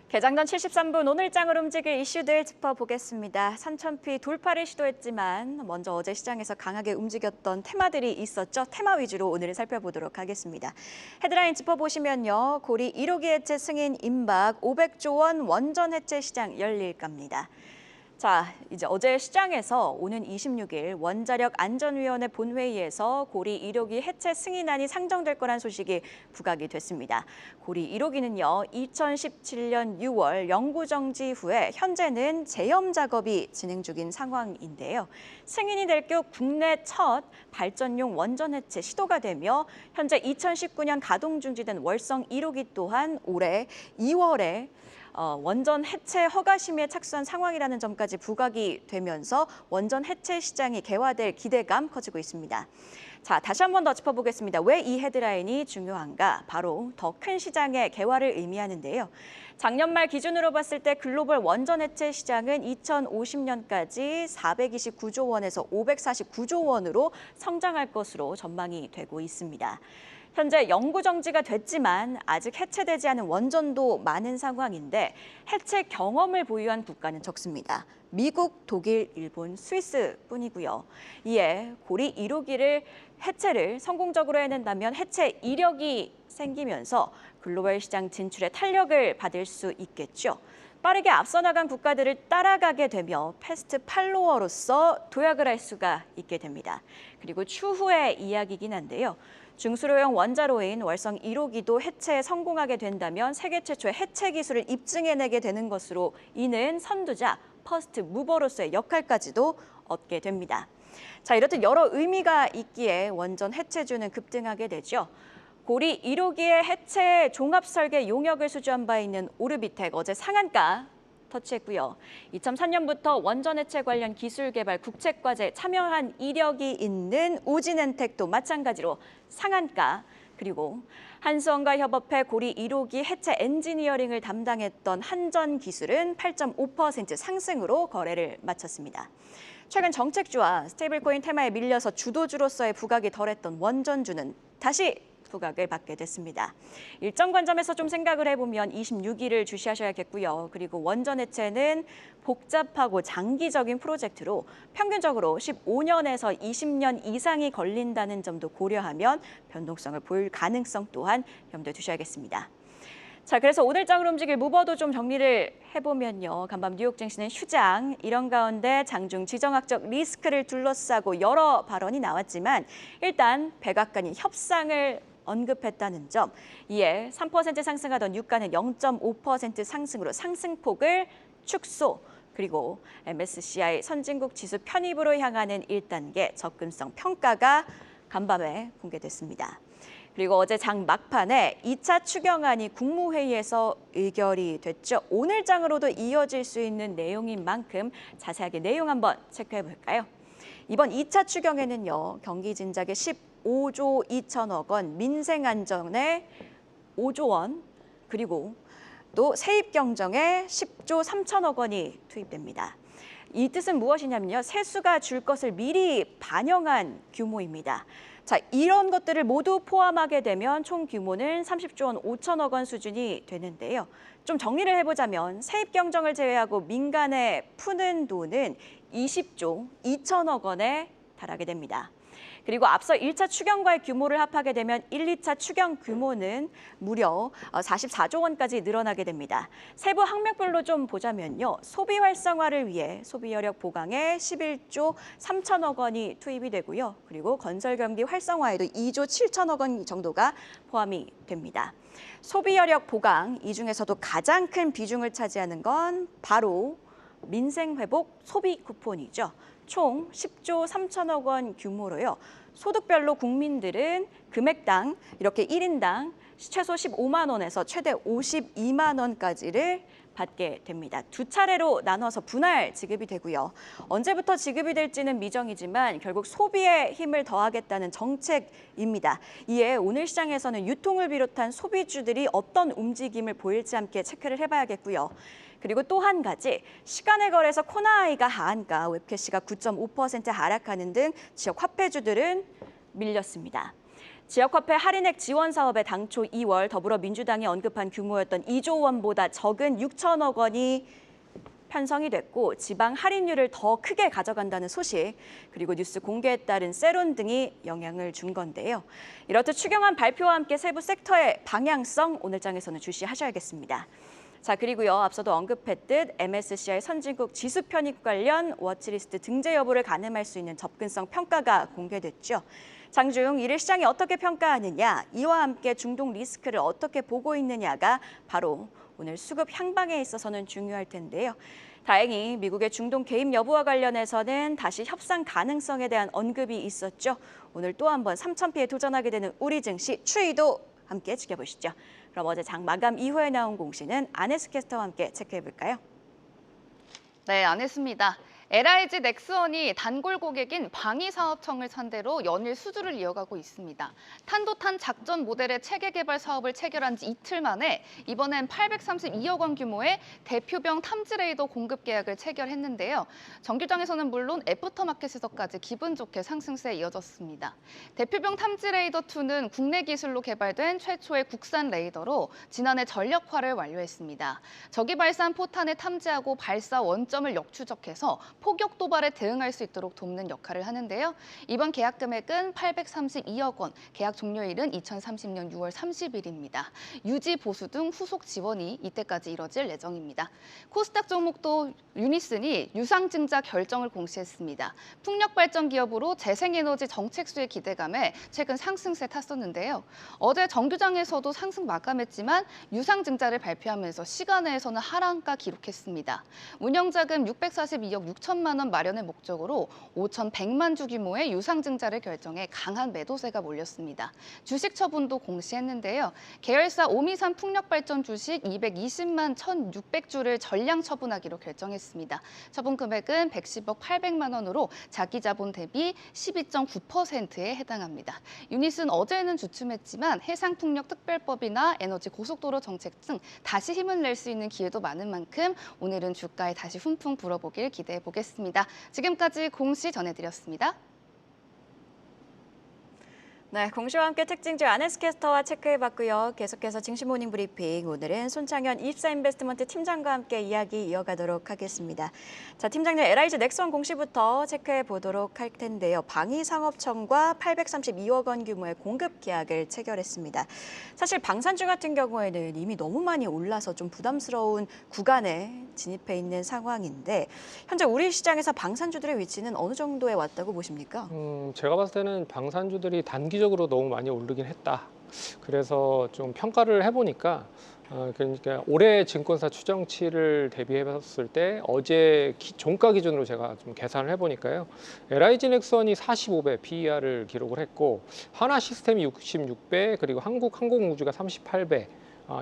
개장 전 73분 오늘 장으로 움직일 이슈들 짚어보겠습니다. 3,000피 돌파를 시도했지만 먼저 어제 시장에서 강하게 움직였던 테마들이 있었죠. 테마 위주로 오늘 살펴보도록 하겠습니다. 헤드라인 짚어보시면요. 고리 1호기 해체 승인 임박 500조 원 원전 해체 시장 열릴 겁니다. 자, 이제 어제 시장에서 오는 26일 원자력 안전위원회 본회의에서 고리 1호기 해체 승인안이 상정될 거란 소식이 부각이 됐습니다. 고리 1호기는요, 2017년 6월 연구 정지 후에 현재는 제염 작업이 진행 중인 상황인데요. 승인이 될 경우 국내 첫 발전용 원전 해체 시도가 되며 현재 2019년 가동 중지된 월성 1호기 또한 올해 2월에 원전 해체 허가 심의에 착수한 상황이라는 점까지 부각이 되면서 원전 해체 시장이 개화될 기대감 커지고 있습니다. 자, 다시 한 번 더 짚어보겠습니다. 왜 이 헤드라인이 중요한가? 바로 더 큰 시장의 개화를 의미하는데요. 작년 말 기준으로 봤을 때 글로벌 원전 해체 시장은 2050년까지 429조 원에서 549조 원으로 성장할 것으로 전망이 되고 있습니다. 현재 연구 정지가 됐지만 아직 해체되지 않은 원전도 많은 상황인데 해체 경험을 보유한 국가는 적습니다. 미국, 독일, 일본, 스위스뿐이고요. 이에 고리 1호기를 해체를 성공적으로 해낸다면 해체 이력이 생기면서 글로벌 시장 진출에 탄력을 받을 수 있겠죠. 빠르게 앞서 나간 국가들을 따라가게 되며 패스트 팔로워로서 도약을 할 수가 있게 됩니다. 그리고 추후의 이야기이긴 한데요. 중수로용 원자로인 월성 1호기도 해체에 성공하게 된다면 세계 최초의 해체 기술을 입증해내게 되는 것으로 이는 선두자, 퍼스트 무버로서의 역할까지도 얻게 됩니다. 자, 이렇듯 여러 의미가 있기에 원전 해체주는 급등하게 되죠. 고리 1호기의 해체 종합 설계 용역을 수주한 바 있는 오르비텍 어제 상한가 터치했고요. 2003년부터 원전 해체 관련 기술 개발 국책과제에 참여한 이력이 있는 우진엔텍도 마찬가지로 상한가, 그리고 한수원과 협업해 고리 1호기 해체 엔지니어링을 담당했던 한전기술은 8.5% 상승으로 거래를 마쳤습니다. 최근 정책주와 스테이블코인 테마에 밀려서 주도주로서의 부각이 덜했던 원전주는 다시 부각을 받게 됐습니다. 일정 관점에서 좀 생각을 해보면 26일을 주시하셔야겠고요. 그리고 원전 해체는 복잡하고 장기적인 프로젝트로 평균적으로 15년에서 20년 이상이 걸린다는 점도 고려하면 변동성을 보일 가능성 또한 염두에 두셔야겠습니다. 자, 그래서 오늘 장으로 움직일 무버도 좀 정리를 해보면요. 간밤 뉴욕 증시는 휴장, 이런 가운데 장중 지정학적 리스크를 둘러싸고 여러 발언이 나왔지만 일단 백악관이 협상을 언급했다는 점, 이에 3% 상승하던 유가는 0.5% 상승으로 상승폭을 축소, 그리고 MSCI 선진국 지수 편입으로 향하는 1단계 접근성 평가가 간밤에 공개됐습니다. 그리고 어제 장 막판에 2차 추경안이 국무회의에서 의결이 됐죠. 오늘 장으로도 이어질 수 있는 내용인 만큼 자세하게 내용 한번 체크해 볼까요? 이번 2차 추경에는요. 경기 진작에 15조 2천억 원, 민생 안정에 5조 원, 그리고 또 세입 경정에 10조 3천억 원이 투입됩니다. 이 뜻은 무엇이냐면요. 세수가 줄 것을 미리 반영한 규모입니다. 자, 이런 것들을 모두 포함하게 되면 총 규모는 30조 원 5천억 원 수준이 되는데요. 좀 정리를 해보자면 세입 경정을 제외하고 민간에 푸는 돈은 20조 2천억 원에 달하게 됩니다. 그리고 앞서 1차 추경과의 규모를 합하게 되면 1, 2차 추경 규모는 무려 44조 원까지 늘어나게 됩니다. 세부 항목별로 좀 보자면요. 소비 활성화를 위해 소비 여력 보강에 11조 3천억 원이 투입이 되고요. 그리고 건설 경기 활성화에도 2조 7천억 원 정도가 포함이 됩니다. 소비 여력 보강, 이 중에서도 가장 큰 비중을 차지하는 건 바로 민생 회복 소비 쿠폰이죠. 총 10조 3천억 원 규모로요. 소득별로 국민들은 금액당 이렇게 1인당 최소 15만 원에서 최대 52만 원까지를 받게 됩니다. 두 차례로 나눠서 분할 지급이 되고요. 언제부터 지급이 될지는 미정이지만 결국 소비에 힘을 더하겠다는 정책입니다. 이에 오늘 시장에서는 유통을 비롯한 소비주들이 어떤 움직임을 보일지 함께 체크를 해봐야겠고요. 그리고 또 한 가지, 시간의 거래소 코나아이가 하한가, 웹캐시가 9.5% 하락하는 등 지역 화폐주들은 밀렸습니다. 지역화폐 할인액 지원 사업에 당초 2월 더불어민주당이 언급한 규모였던 2조 원보다 적은 6천억 원이 편성이 됐고 지방 할인율을 더 크게 가져간다는 소식, 그리고 뉴스 공개에 따른 세론 등이 영향을 준 건데요. 이렇듯 추경안 발표와 함께 세부 섹터의 방향성 오늘장에서는 주시하셔야겠습니다. 자, 그리고요. 앞서도 언급했듯 MSCI 선진국 지수 편입 관련 워치리스트 등재 여부를 가늠할 수 있는 접근성 평가가 공개됐죠. 장중 이를 시장이 어떻게 평가하느냐, 이와 함께 중동 리스크를 어떻게 보고 있느냐가 바로 오늘 수급 향방에 있어서는 중요할 텐데요. 다행히 미국의 중동 개입 여부와 관련해서는 다시 협상 가능성에 대한 언급이 있었죠. 오늘 또 한 번 3,000피에 도전하게 되는 우리 증시 추이도 함께 지켜보시죠. 그럼 어제 장 마감 이후에 나온 공시는 안혜수 캐스터와 함께 체크해볼까요? 네, 안 했습니다. LIG 넥스원이 단골 고객인 방위사업청을 상대로 연일 수주를 이어가고 있습니다. 탄도탄 작전 모델의 체계 개발 사업을 체결한 지 이틀 만에 이번엔 832억 원 규모의 대표병 탐지 레이더 공급 계약을 체결했는데요. 정규장에서는 물론 애프터마켓에서까지 기분 좋게 상승세에 이어졌습니다. 대표병 탐지 레이더 2는 국내 기술로 개발된 최초의 국산 레이더로 지난해 전력화를 완료했습니다. 적이 발사한 포탄을 탐지하고 발사 원점을 역추적해서 포격 도발에 대응할 수 있도록 돕는 역할을 하는데요. 이번 계약 금액은 832억 원, 계약 종료일은 2030년 6월 30일입니다. 유지, 보수 등 후속 지원이 이때까지 이뤄질 예정입니다. 코스닥 종목도 유니슨이 유상증자 결정을 공시했습니다. 풍력발전 기업으로 재생에너지 정책 수의 기대감에 최근 상승세 탔었는데요. 어제 정규장에서도 상승 마감했지만 유상증자를 발표하면서 시간외에서는 하락가 기록했습니다. 운영자금 642억 6천만 원 마련을 목적으로 5,100만 주 규모의 유상증자를 결정해 강한 매도세가 몰렸습니다. 주식 처분도 공시했는데요. 계열사 오미산 풍력발전 주식 220만 1,600주를 전량 처분하기로 결정했습니다. 처분 금액은 110억 800만 원으로 자기 자본 대비 12.9%에 해당합니다. 유닛은 어제는 주춤했지만 해상풍력특별법이나 에너지 고속도로 정책 등 다시 힘을 낼 수 있는 기회도 많은 만큼 오늘은 주가에 다시 훈풍 불어보길 기대해 보겠습니다. 지금까지 공시 전해드렸습니다. 네, 공시와 함께 특징주 안혜수 캐스터와 체크해봤고요. 계속해서 증시 모닝 브리핑, 오늘은 손창현 24인베스트먼트 팀장과 함께 이야기 이어가도록 하겠습니다. 자, 팀장님, LIG 넥스원 공시부터 체크해보도록 할 텐데요. 방위상업청과 832억 원 규모의 공급 계약을 체결했습니다. 사실 방산주 같은 경우에는 이미 너무 많이 올라서 좀 부담스러운 구간에 진입해 있는 상황인데 현재 우리 시장에서 방산주들의 위치는 어느 정도에 왔다고 보십니까? 제가 봤을 때는 방산주들이 단기적으로 너무 많이 오르긴 했다. 그래서 좀 평가를 해보니까 그러니까 올해 증권사 추정치를 대비해봤을 때 어제 종가 기준으로 제가 좀 계산을 해보니까요. LIG 넥스원이 45배 PER을 기록을 했고 하나시스템이 66배, 그리고 한국항공우주가 38배,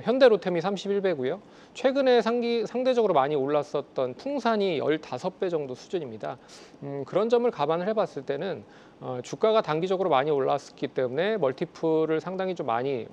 현대로템이 31배고요. 최근에 상대적으로 많이 올랐었던 풍산이 15배 정도 수준입니다. 그런 점을 감안을 해봤을 때는 주가가 단기적으로 많이 올랐기 때문에 멀티플을 상당히 좀 많이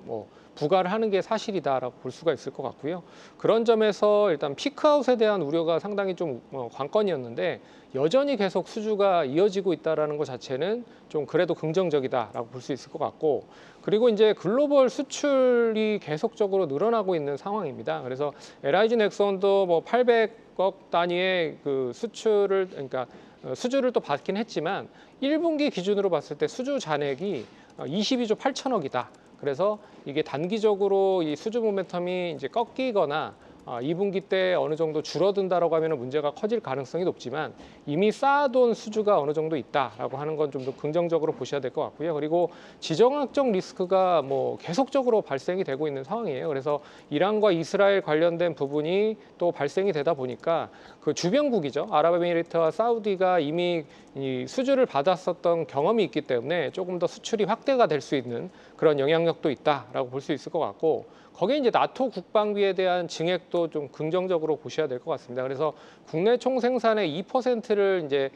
부과를 하는 게 사실이다라고 볼 수가 있을 것 같고요. 그런 점에서 일단 피크아웃에 대한 우려가 상당히 좀 관건이었는데 여전히 계속 수주가 이어지고 있다는 것 자체는 좀 그래도 긍정적이다라고 볼 수 있을 것 같고, 그리고 이제 글로벌 수출이 계속적으로 늘어나고 있는 상황입니다. 그래서 LIG 넥스원도 800억 단위의 그 수출을, 그러니까 수주를 또 받긴 했지만 1분기 기준으로 봤을 때 수주 잔액이 22조 8천억이다. 그래서 이게 단기적으로 이 수주 모멘텀이 이제 꺾이거나 2분기 때 어느 정도 줄어든다라고 하면 문제가 커질 가능성이 높지만 이미 쌓아둔 수주가 어느 정도 있다라고 하는 건 좀 더 긍정적으로 보셔야 될 것 같고요. 그리고 지정학적 리스크가 계속적으로 발생이 되고 있는 상황이에요. 그래서 이란과 이스라엘 관련된 부분이 또 발생이 되다 보니까 그 주변국이죠. 아랍에미리트와 사우디가 이미 이 수주를 받았었던 경험이 있기 때문에 조금 더 수출이 확대가 될 수 있는 그런 영향력도 있다라고 볼 수 있을 것 같고, 거기에 이제 나토 국방비에 대한 증액도 좀 긍정적으로 보셔야 될 것 같습니다. 그래서 국내 총 생산의 2%를 이제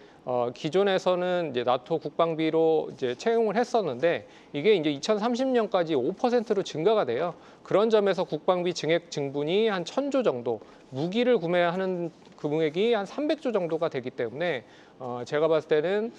기존에서는 이제 나토 국방비로 이제 채용을 했었는데 이게 이제 2030년까지 5%로 증가가 돼요. 그런 점에서 국방비 증액 증분이 한 1,000조 정도, 무기를 구매하는 금액이 한 300조 정도가 되기 때문에 제가 봤을 때는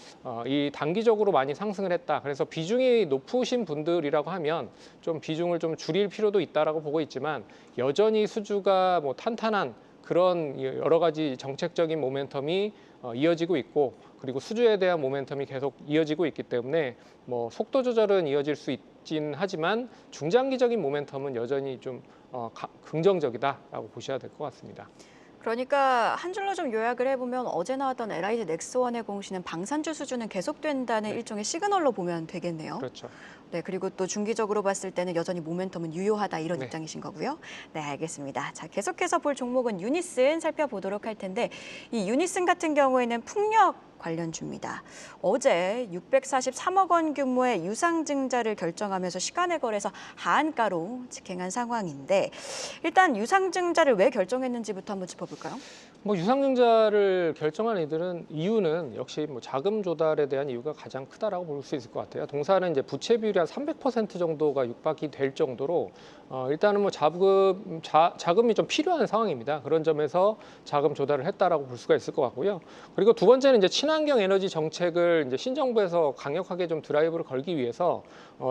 이 단기적으로 많이 상승을 했다. 그래서 비중이 높으신 분들이라고 하면 좀 비중을 좀 줄일 필요도 있다라고 보고 있지만 여전히 수주가 뭐 탄탄한 그런 여러 가지 정책적인 모멘텀이 이어지고 있고 그리고 수주에 대한 모멘텀이 계속 이어지고 있기 때문에 뭐 속도 조절은 이어질 수 있긴 하지만 중장기적인 모멘텀은 여전히 좀 긍정적이다라고 보셔야 될 것 같습니다. 그러니까 한 줄로 좀 요약을 해보면 어제 나왔던 LIG 넥스원의 공시는 방산주 수준은 계속된다는 일종의 시그널로 보면 되겠네요. 그렇죠. 네, 그리고 또 중기적으로 봤을 때는 여전히 모멘텀은 유효하다 이런 네. 입장이신 거고요. 네, 알겠습니다. 자, 계속해서 볼 종목은 유니슨 살펴보도록 할 텐데 이 유니슨 같은 경우에는 풍력 관련주입니다. 어제 643억 원 규모의 유상증자를 결정하면서 시간에 걸해서 하한가로 직행한 상황인데 일단 유상증자를 왜 결정했는지부터 한번 짚어볼까요? 뭐 유상증자를 결정한 이유는 역시 뭐 자금 조달에 대한 이유가 가장 크다라고 볼 수 있을 것 같아요. 동사는 이제 부채 비율이 한 300% 정도가 육박이 될 정도로 일단은 뭐 자금이 좀 필요한 상황입니다. 그런 점에서 자금 조달을 했다라고 볼 수가 있을 것 같고요. 그리고 두 번째는 이제 친환경 에너지 정책을 이제 신정부에서 강력하게 좀 드라이브를 걸기 위해서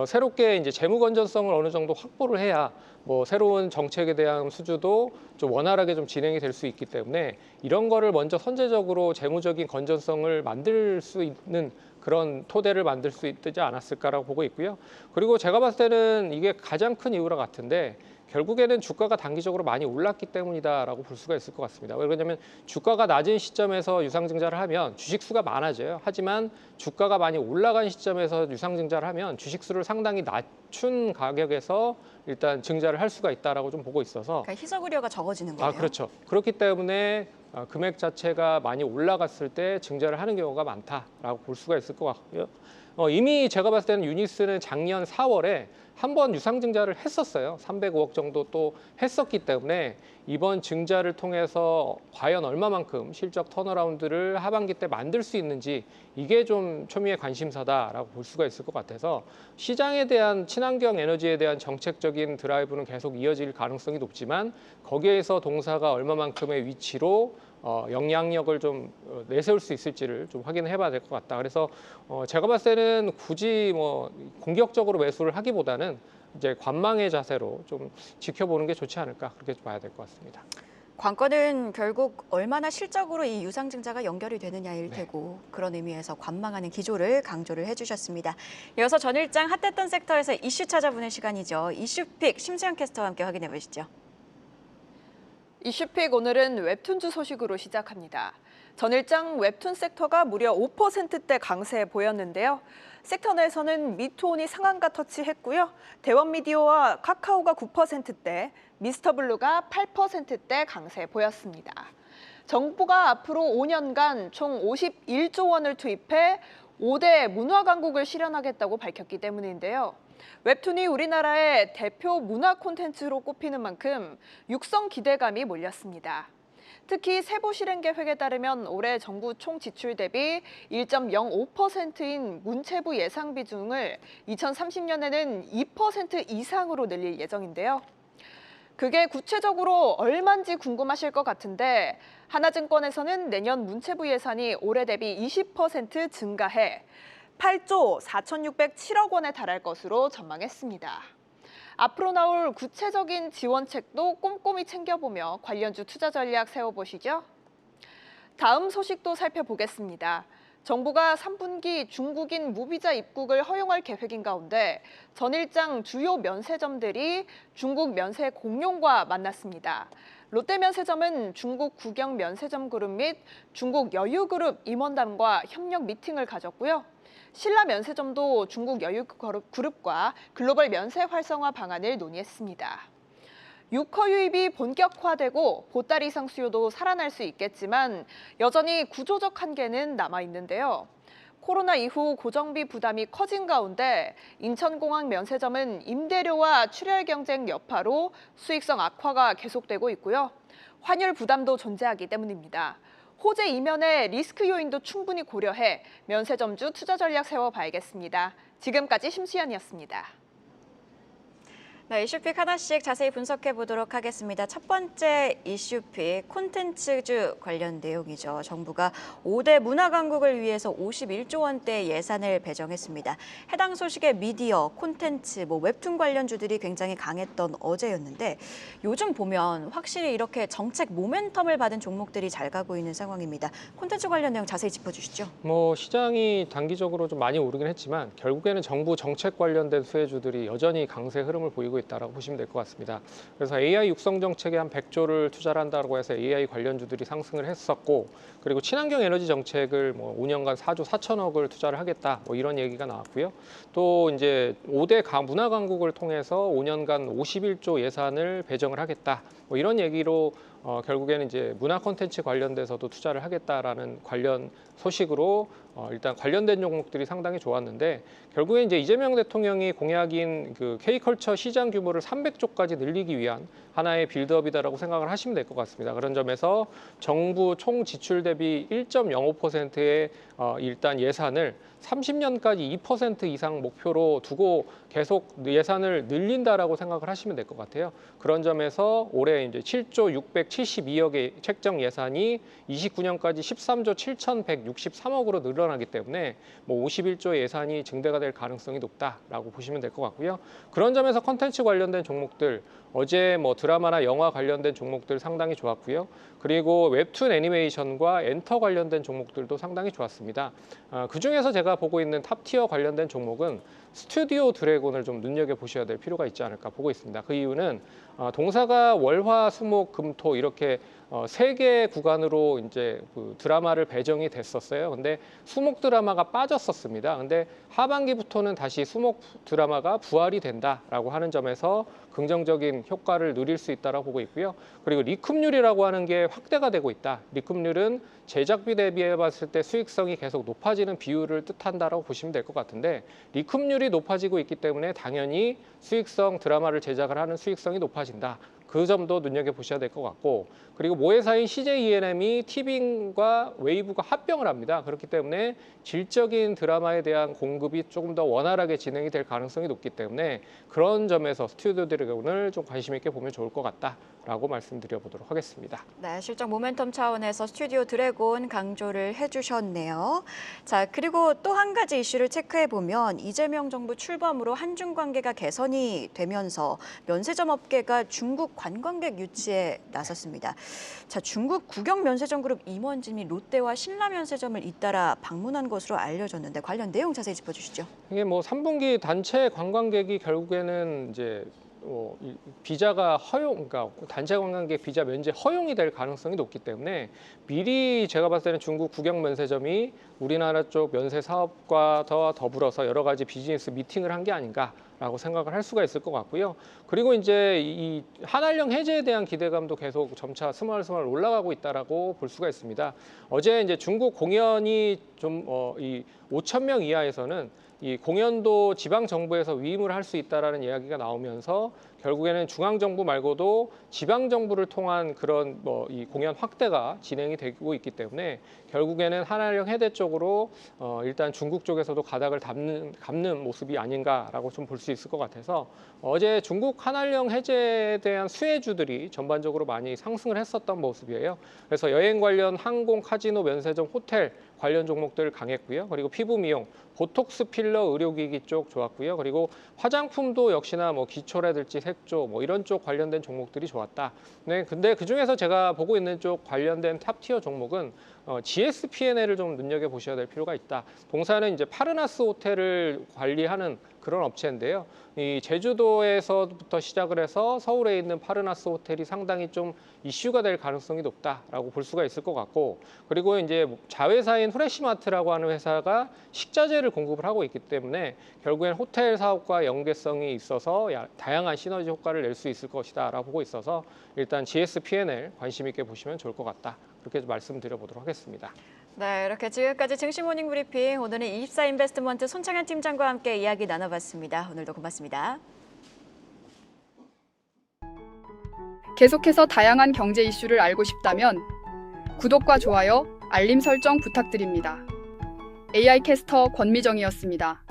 새롭게 이제 재무 건전성을 어느 정도 확보를 해야 뭐 새로운 정책에 대한 수주도 좀 원활하게 좀 진행이 될 수 있기 때문에 이런 거를 먼저 선제적으로 재무적인 건전성을 만들 수 있는 그런 토대를 만들 수 있지 않았을까라고 보고 있고요. 그리고 제가 봤을 때는 이게 가장 큰 이유라 같은데 결국에는 주가가 단기적으로 많이 올랐기 때문이다라고 볼 수가 있을 것 같습니다. 왜 그러냐면 주가가 낮은 시점에서 유상증자를 하면 주식수가 많아져요. 하지만 주가가 많이 올라간 시점에서 유상증자를 하면 주식수를 상당히 낮춘 가격에서 일단 증자를 할 수가 있다라고 좀 보고 있어서 그러니까 희석 우려가 적어지는 거예요. 그렇죠. 그렇기 때문에 금액 자체가 많이 올라갔을 때 증자를 하는 경우가 많다라고 볼 수가 있을 것 같고요. 이미 제가 봤을 때는 유니스는 작년 4월에 한 번 유상증자를 했었어요. 305억 정도 또 했었기 때문에 이번 증자를 통해서 과연 얼마만큼 실적 턴어라운드를 하반기 때 만들 수 있는지 이게 좀 초미의 관심사다라고 볼 수가 있을 것 같아서 시장에 대한 친환경 에너지에 대한 정책적인 드라이브는 계속 이어질 가능성이 높지만 거기에서 동사가 얼마만큼의 위치로 영향력을 좀 내세울 수 있을지를 좀 확인해 봐야 될 것 같다. 그래서 제가 봤을 때는 굳이 뭐 공격적으로 매수를 하기보다는 이제 관망의 자세로 좀 지켜보는 게 좋지 않을까 그렇게 봐야 될 것 같습니다. 관건은 결국 얼마나 실적으로 이 유상증자가 연결이 되느냐일 테고 그런 의미에서 관망하는 기조를 강조를 해주셨습니다. 이어서 전일장 핫했던 섹터에서 이슈 찾아보는 시간이죠. 이슈픽 심수영 캐스터와 함께 확인해 보시죠. 이슈픽 오늘은 웹툰주 소식으로 시작합니다. 전일장 웹툰 섹터가 무려 5%대 강세 보였는데요. 섹터 내에서는 미투온이 상한가 터치했고요. 대원미디어와 카카오가 9%대, 미스터블루가 8%대 강세 보였습니다. 정부가 앞으로 5년간 총 51조 원을 투입해 5대 문화 강국을 실현하겠다고 밝혔기 때문인데요. 웹툰이 우리나라의 대표 문화 콘텐츠로 꼽히는 만큼 육성 기대감이 몰렸습니다. 특히 세부 실행 계획에 따르면 올해 정부 총 지출 대비 1.05%인 문체부 예상 비중을 2030년에는 2% 이상으로 늘릴 예정인데요. 그게 구체적으로 얼마인지 궁금하실 것 같은데 하나증권에서는 내년 문체부 예산이 올해 대비 20% 증가해 8조 4,607억 원에 달할 것으로 전망했습니다. 앞으로 나올 구체적인 지원책도 꼼꼼히 챙겨보며 관련주 투자 전략 세워보시죠. 다음 소식도 살펴보겠습니다. 정부가 3분기 중국인 무비자 입국을 허용할 계획인 가운데 전일장 주요 면세점들이 중국 면세 공룡과 만났습니다. 롯데면세점은 중국 국영 면세점 그룹 및 중국 여유그룹 임원단과 협력 미팅을 가졌고요. 신라면세점도 중국 여유그룹과 글로벌 면세 활성화 방안을 논의했습니다. 유커 유입이 본격화되고 보따리 이상 수요도 살아날 수 있겠지만 여전히 구조적 한계는 남아있는데요. 코로나 이후 고정비 부담이 커진 가운데 인천공항 면세점은 임대료와 출혈 경쟁 여파로 수익성 악화가 계속되고 있고요. 환율 부담도 존재하기 때문입니다. 호재 이면의 리스크 요인도 충분히 고려해 면세점주 투자 전략 세워봐야겠습니다. 지금까지 심수연이었습니다. 네, 이슈픽 하나씩 자세히 분석해 보도록 하겠습니다. 첫 번째 이슈픽 콘텐츠주 관련 내용이죠. 정부가 5대 문화 강국을 위해서 51조 원대 예산을 배정했습니다. 해당 소식에 미디어, 콘텐츠, 웹툰 관련주들이 굉장히 강했던 어제였는데 요즘 보면 확실히 이렇게 정책 모멘텀을 받은 종목들이 잘 가고 있는 상황입니다. 콘텐츠 관련 내용 자세히 짚어주시죠. 시장이 단기적으로 좀 많이 오르긴 했지만 결국에는 정부 정책 관련된 수혜주들이 여전히 강세 흐름을 보이고 있다라고 보시면 될 것 같습니다. 그래서 AI 육성 정책에 한 100조를 투자를 한다고 해서 AI 관련주들이 상승을 했었고, 그리고 친환경 에너지 정책을 5년간 4조 4천억을 투자를 하겠다, 이런 얘기가 나왔고요. 또 이제 5대 문화 강국을 통해서 5년간 51조 예산을 배정을 하겠다, 이런 얘기로 결국에는 이제 문화 콘텐츠 관련돼서도 투자를 하겠다라는 관련 소식으로 일단 관련된 종목들이 상당히 좋았는데, 결국에 이제 이재명 대통령이 공약인 그 K컬처 시장 규모를 300조까지 늘리기 위한 하나의 빌드업이다라고 생각을 하시면 될 것 같습니다. 그런 점에서 정부 총 지출 대비 1.05%의 일단 예산을 30년까지 2% 이상 목표로 두고 계속 예산을 늘린다라고 생각을 하시면 될 것 같아요. 그런 점에서 올해 이제 7조 672억의 책정 예산이 29년까지 13조 7,163억으로 늘어나기 때문에 51조 예산이 증대가 될 가능성이 높다라고 보시면 될 것 같고요. 그런 점에서 콘텐츠 관련된 종목들, 어제 드라마나 영화 관련된 종목들 상당히 좋았고요. 그리고 웹툰 애니메이션과 엔터 관련된 종목들도 상당히 좋았습니다. 그중에서 제가 보고 있는 탑티어 관련된 종목은 스튜디오 드래곤을 좀 눈여겨보셔야 될 필요가 있지 않을까 보고 있습니다. 그 이유는 동사가 월화, 수목, 금, 토 이렇게 3개 구간으로 이제 그 드라마를 배정이 됐었어요. 근데 수목 드라마가 빠졌었습니다. 근데 하반기부터는 다시 수목 드라마가 부활이 된다라고 하는 점에서 긍정적인 효과를 누릴 수 있다고 보고 있고요. 그리고 리쿰률이라고 하는 게 확대가 되고 있다. 리쿰률은 제작비 대비해 봤을 때 수익성이 계속 높아지는 비율을 뜻한다라고 보시면 될 것 같은데, 리쿰률이 높아지고 있기 때문에 당연히 수익성 드라마를 제작을 하는 수익성이 높아진다. 그 점도 눈여겨보셔야 될 것 같고, 그리고 모회사인 CJ ENM이 티빙과 웨이브가 합병을 합니다. 그렇기 때문에 질적인 드라마에 대한 공급이 조금 더 원활하게 진행이 될 가능성이 높기 때문에 그런 점에서 스튜디오 드래곤을 좀 관심 있게 보면 좋을 것 같다라고 말씀드려보도록 하겠습니다. 네, 실적 모멘텀 차원에서 스튜디오 드래곤 강조를 해주셨네요. 자, 그리고 또 한 가지 이슈를 체크해 보면 이재명 정부 출범으로 한중 관계가 개선이 되면서 면세점 업계가 중국 관광객 유치에 나섰습니다. 자, 중국 국영 면세점 그룹 임원진이 롯데와 신라 면세점을 잇따라 방문한 것으로 알려졌는데 관련 내용 자세히 짚어주시죠. 이게 3분기 단체 관광객이 결국에는 이제 비자가 그러니까 단체 관광객 비자 면제 허용이 될 가능성이 높기 때문에 미리 제가 봤을 때는 중국 국영 면세점이 우리나라 쪽 면세 사업과 더불어서 여러 가지 비즈니스 미팅을 한 게 아닌가라고 생각을 할 수가 있을 것 같고요. 그리고 이제 이 한알령 해제에 대한 기대감도 계속 점차 스멀스멀 올라가고 있다라고 볼 수가 있습니다. 어제 이제 중국 공연이 좀 이 5천 명 이하에서는 이 공연도 지방 정부에서 위임을 할 수 있다라는 이야기가 나오면서 결국에는 중앙 정부 말고도 지방 정부를 통한 그런 이 공연 확대가 진행이 되고 있기 때문에 결국에는 한알령 해제 쪽으로 일단 중국 쪽에서도 가닥을 감는 모습이 아닌가라고 좀 볼 수 있을 것 같아서 어제 중국 한알령 해제에 대한 수혜주들이 전반적으로 많이 상승을 했었던 모습이에요. 그래서 여행 관련 항공, 카지노, 면세점, 호텔 관련 종목들 강했고요. 그리고 피부 미용, 보톡스 필러, 의료기기 쪽 좋았고요. 그리고 화장품도 역시나 기초라든지 색조 이런 쪽 관련된 종목들이 좋았다. 네, 근데 그 중에서 제가 보고 있는 쪽 관련된 탑티어 종목은 GSP&L을 좀 눈여겨 보셔야 될 필요가 있다. 동사는 이제 파르나스 호텔을 관리하는 그런 업체인데요. 이 제주도에서부터 시작을 해서 서울에 있는 파르나스 호텔이 상당히 좀 이슈가 될 가능성이 높다라고 볼 수가 있을 것 같고, 그리고 이제 자회사인 후레시마트라고 하는 회사가 식자재를 공급을 하고 있기 때문에 결국엔 호텔 사업과 연계성이 있어서 다양한 시너지 효과를 낼 수 있을 것이다라고 보고 있어서 일단 GSP&L 관심 있게 보시면 좋을 것 같다. 그렇게 말씀드려보도록 하겠습니다. 네, 이렇게 지금까지 증시 모닝 브리핑 오늘은 24인베스트먼트 손창현 팀장과 함께 이야기 나눠봤습니다. 오늘도 고맙습니다. 계속해서 다양한 경제 이슈를 알고 싶다면 구독과 좋아요, 알림 설정 부탁드립니다. AI 캐스터 권미정이었습니다.